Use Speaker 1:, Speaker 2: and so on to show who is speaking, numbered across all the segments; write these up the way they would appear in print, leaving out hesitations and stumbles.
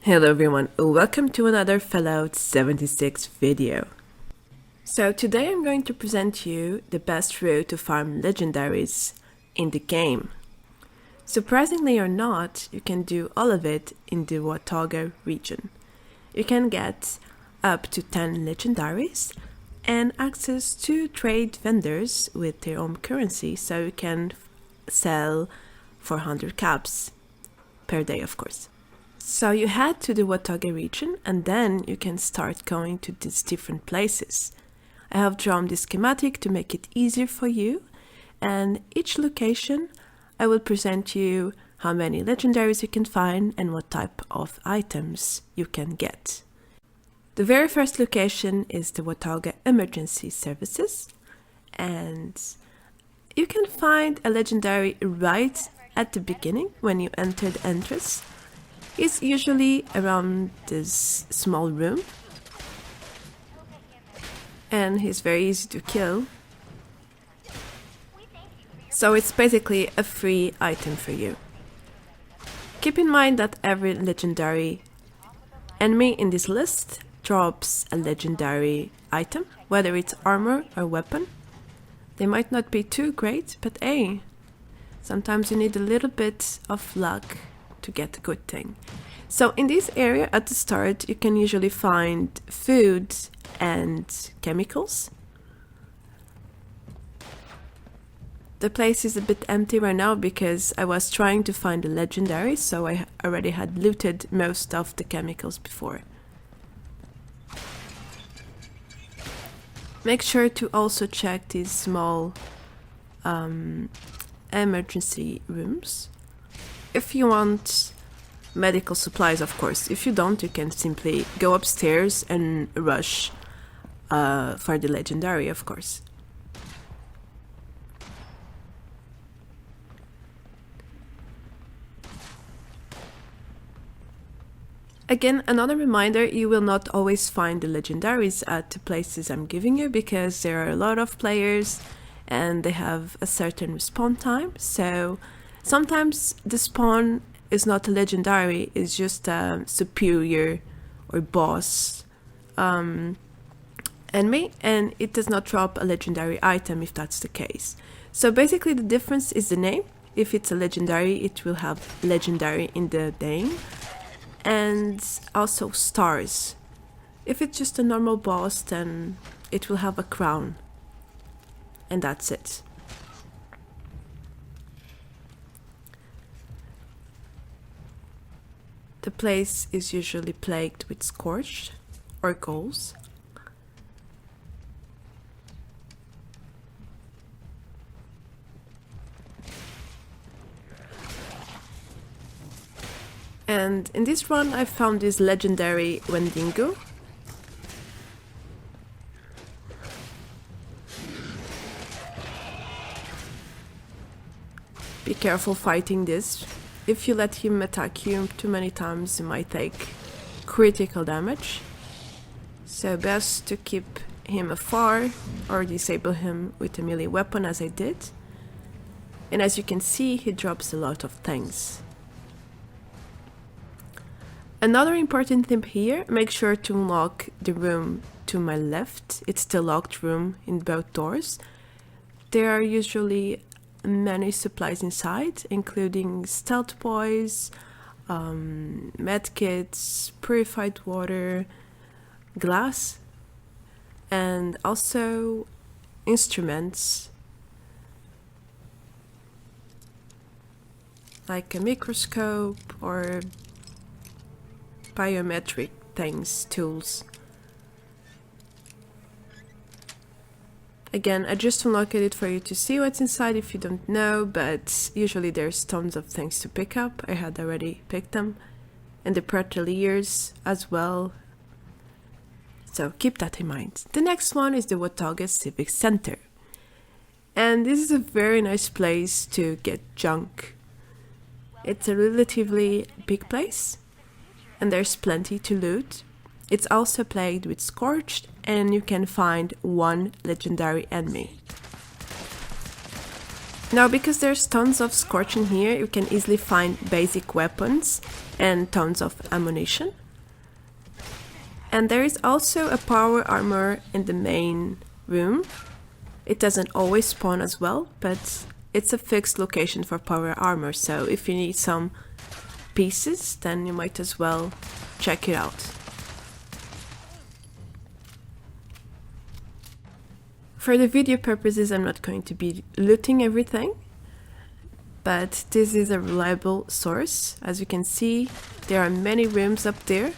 Speaker 1: Hello everyone, welcome to another Fallout 76 video. So today I'm going to present you the best route to farm legendaries in the game. Surprisingly or not, you can do all of it in the Watauga region. You can get up to 10 legendaries and access to trade vendors with their own currency, so you can sell 400 caps per day, of course. So you head to the Watoga region and then you can start going to these different places. I have drawn this schematic to make it easier for you, and each location I will present you how many legendaries you can find and what type of items you can get. The very first location is the Watauga Emergency Services, and you can find a legendary right at the beginning when you enter the entrance. It's usually around this small room, and he's very easy to kill, so it's basically a free item for you. Keep in mind that every legendary enemy in this list drops a legendary item, whether it's armor or weapon. They might not be too great, but hey, sometimes you need a little bit of luck to get a good thing. So in this area at the start you can usually find food and chemicals. The place is a bit empty right now because I was trying to find a legendary, so I already had looted most of the chemicals before. Make sure to also check these small emergency rooms if you want medical supplies, of course. If you don't, you can simply go upstairs and rush for the legendary, of course. Again, another reminder, you will not always find the legendaries at the places I'm giving you because there are a lot of players and they have a certain respawn time, so sometimes the spawn is not a legendary, it's just a superior or boss enemy, and it does not drop a legendary item if that's the case. So basically the difference is the name. If it's a legendary, it will have legendary in the name, and also stars. If it's just a normal boss, then it will have a crown, and that's it. The place is usually plagued with scorched or ghouls. And in this run I found this legendary Wendigo. Be careful fighting this. If you let him attack you too many times, you might take critical damage. So best to keep him afar or disable him with a melee weapon, as I did. And as you can see, he drops a lot of things. Another important tip here, make sure to unlock the room to my left. It's the locked room in both doors. There are usually many supplies inside, including stealth boys, medkits, purified water, glass, and also instruments like a microscope or biometric things, tools. Again, I just unlocked it for you to see what's inside if you don't know, but usually there's tons of things to pick up. I had already picked them, and the Petroliers as well, so keep that in mind. The next one is the Watauga Civic Center, and this is a very nice place to get junk. It's a relatively big place, and there's plenty to loot. It's also plagued with scorched, and you can find one legendary enemy. Now, because there's tons of scorching here, you can easily find basic weapons and tons of ammunition. And there is also a power armor in the main room. It doesn't always spawn as well, but it's a fixed location for power armor, so if you need some pieces, then you might as well check it out. For the video purposes, I'm not going to be looting everything, but this is a reliable source. As you can see, there are many rooms up there.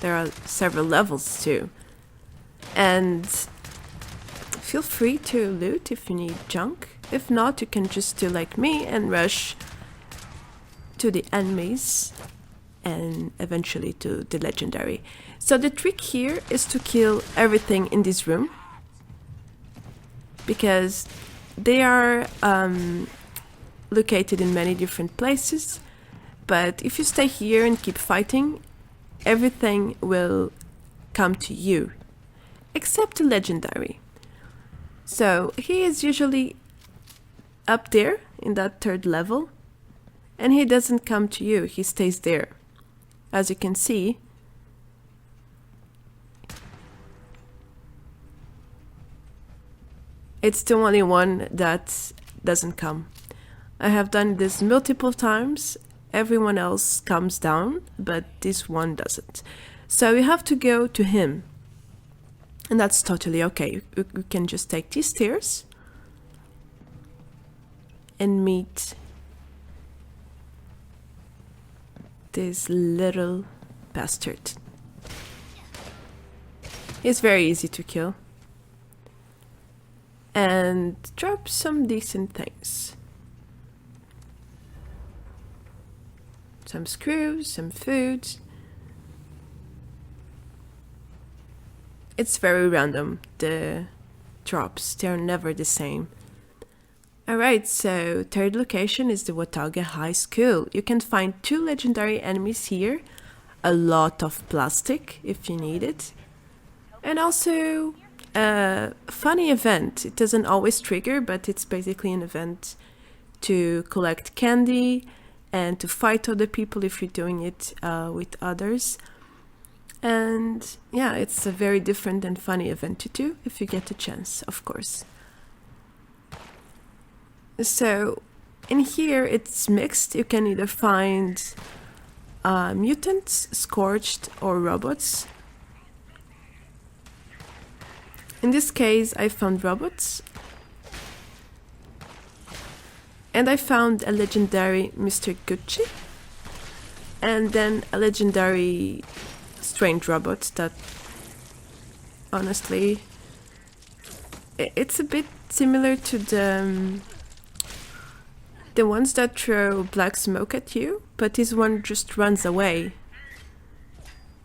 Speaker 1: There are several levels too. And feel free to loot if you need junk. If not, you can just do like me and rush to the enemies and eventually to the legendary. So the trick here is to kill everything in this room, because they are located in many different places. But if you stay here and keep fighting, everything will come to you, except the legendary. So he is usually up there in that third level, and he doesn't come to you, he stays there. As you can see, it's the only one that doesn't come. I have done this multiple times. Everyone else comes down, but this one doesn't. So you have to go to him. And that's totally okay. You can just take these stairs and meet this little bastard. He's very easy to kill. And drop some decent things. Some screws, some food. It's very random, the drops, they're never the same. Alright, so third location is the Watauga High School. You can find 2 legendary enemies here, a lot of plastic if you need it, and also a funny event. It doesn't always trigger, but it's basically an event to collect candy and to fight other people if you're doing it with others. And yeah, it's a very different and funny event to do if you get the chance, of course. So in here it's mixed. You can either find mutants, scorched, or robots. In this case I found robots. And I found a legendary Mr. Gucci, and then a legendary strange robot that, honestly, it's a bit similar to the ones that throw black smoke at you, but this one just runs away.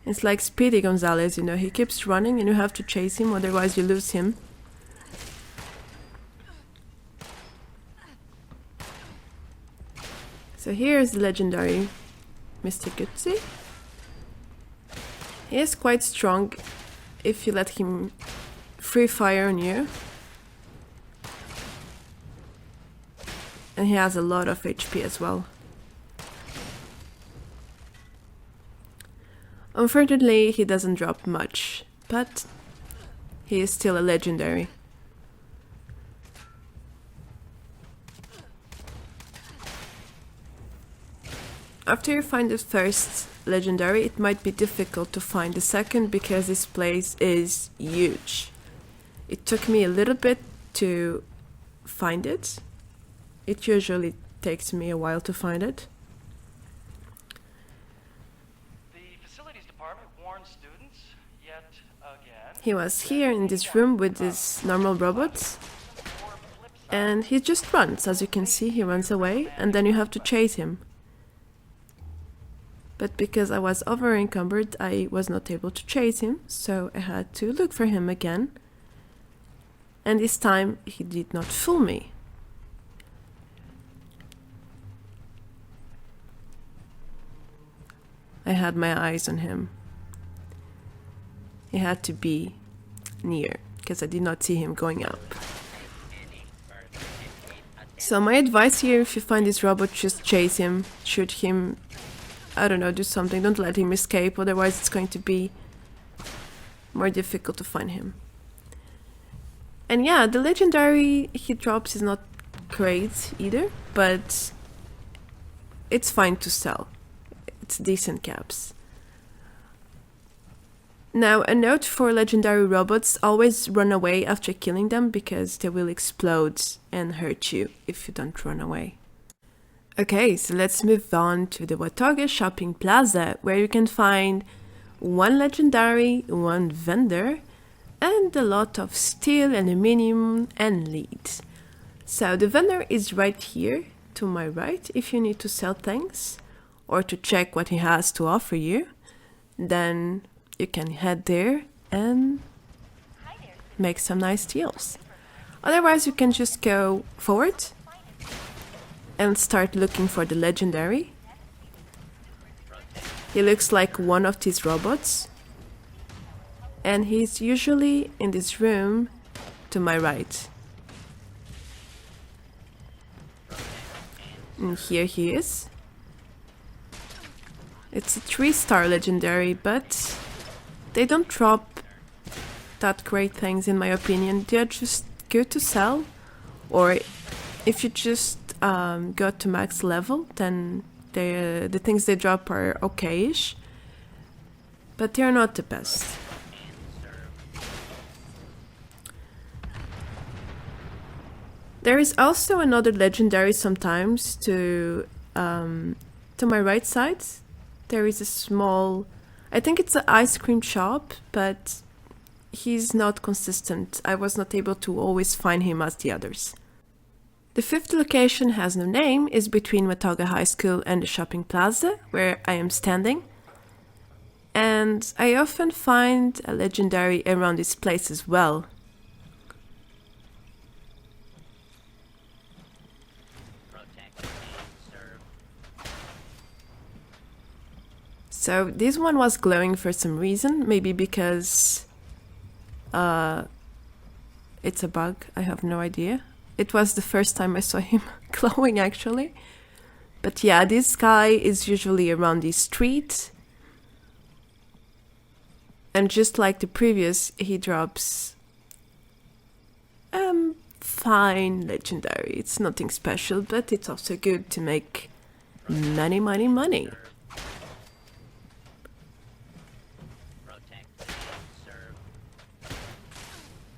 Speaker 1: It's like Speedy Gonzales, you know, he keeps running and you have to chase him, otherwise you lose him. So here's the legendary Mr. Gucci. He is quite strong if you let him free fire on you. And he has a lot of HP as well. Unfortunately, he doesn't drop much, but he is still a legendary. After you find the first legendary, it might be difficult to find the second because this place is huge. It took me a little bit to find it. It usually takes me a while to find it.
Speaker 2: The facilities department warns students yet again.
Speaker 1: He was here in this room with his normal robots, and he just runs. As you can see, he runs away, and then you have to chase him. But because I was over encumbered, I was not able to chase him, so I had to look for him again. And this time he did not fool me. I had my eyes on him. He had to be near, because I did not see him going up. So my advice here, if you find this robot, just chase him, shoot him, I don't know, do something, don't let him escape, otherwise it's going to be more difficult to find him. And yeah, the legendary he drops is not great either, but it's fine to sell. It's decent caps. Now, a note for legendary robots, always run away after killing them because they will explode and hurt you if you don't run away. Okay, so let's move on to the Watoga shopping plaza, where you can find one legendary, one vendor, and a lot of steel, aluminium, and lead. So the vendor is right here to my right if you need to sell things or to check what he has to offer you. Then you can head there and make some nice deals. Otherwise, you can just go forward and start looking for the legendary. He looks like one of these robots, and he's usually in this room to my right. And here he is. It's a 3-star legendary, but they don't drop that great things in my opinion. They're just good to sell, or if you just go to max level, then the things they drop are okay-ish, but they're not the best. There is also another legendary sometimes to my right side. There is a small, I think it's an ice cream shop, but he's not consistent. I was not able to always find him as the others. The 5th location has no name, is between Watauga High School and the shopping plaza, where I am standing. And I often find a legendary around this place as well. So this one was glowing for some reason, maybe because it's a bug, I have no idea. It was the first time I saw him glowing actually. But yeah, this guy is usually around the street. And just like the previous, he drops fine legendary. It's nothing special, but it's also good to make money.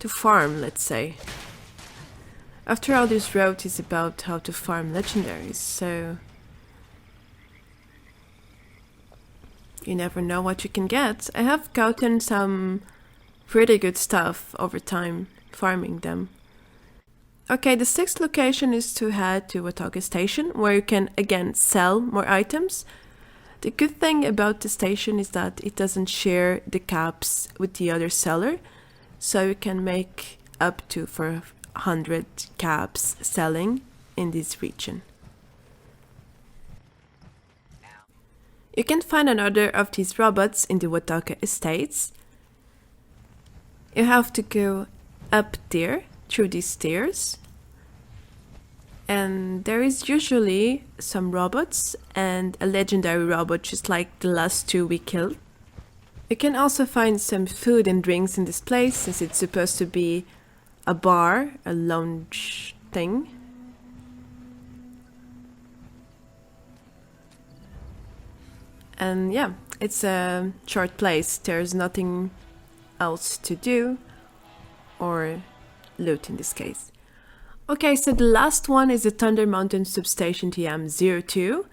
Speaker 1: To farm, let's say. After all, this road is about how to farm legendaries, so you never know what you can get. I have gotten some pretty good stuff over time farming them. Okay, the 6th location is to head to Watauga Station, where you can again sell more items. The good thing about the station is that it doesn't share the caps with the other seller, so you can make up to 400 caps selling in this region. You can find another of these robots in the Watauga States. You have to go up there through these stairs, and there is usually some robots and a legendary robot just like the last 2 we killed. You can also find some food and drinks in this place, since it's supposed to be a bar, a lounge thing. And yeah, it's a short place. There's nothing else to do or loot in this case. Okay, so the last one is the Thunder Mountain Substation TM02,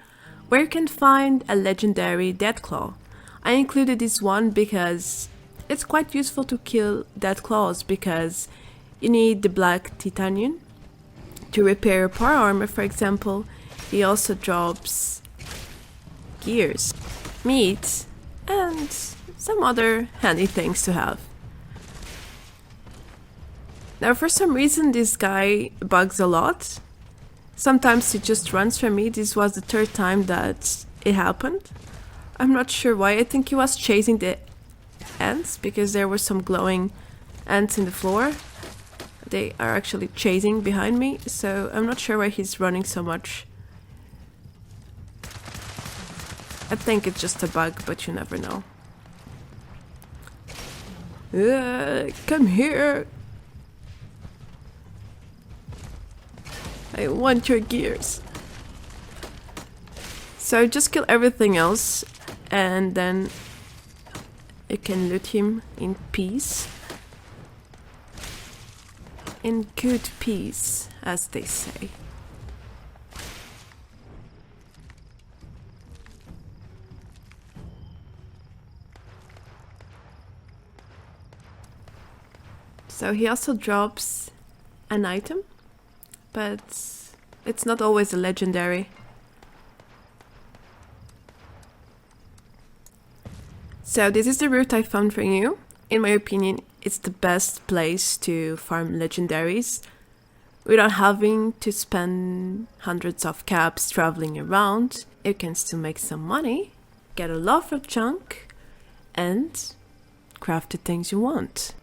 Speaker 1: where you can find a legendary Deathclaw. I included this one because it's quite useful to kill Deathclaws, because you need the black titanium to repair your power armor, for example. He also drops gears, meat, and some other handy things to have. Now, for some reason, this guy bugs a lot. Sometimes he just runs from me. This was the 3rd time that it happened. I'm not sure why. I think he was chasing the ants, because there were some glowing ants in the floor. They are actually chasing behind me, so I'm not sure why he's running so much. I think it's just a bug, but you never know. Come here! I want your gears. So just kill everything else, and then you can loot him in peace. In good peace, as they say. So he also drops an item, but it's not always a legendary. So this is the route I found for you. In my opinion, it's the best place to farm legendaries without having to spend hundreds of caps traveling around. You can still make some money, get a lot of junk, and craft the things you want.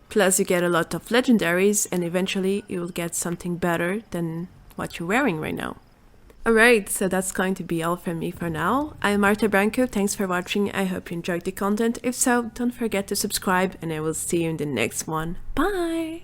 Speaker 1: Plus you get a lot of legendaries, and eventually you will get something better than what you're wearing right now. Alright, so that's going to be all from me for now. I'm Marta Branco, thanks for watching, I hope you enjoyed the content. If so, don't forget to subscribe, and I will see you in the next one. Bye!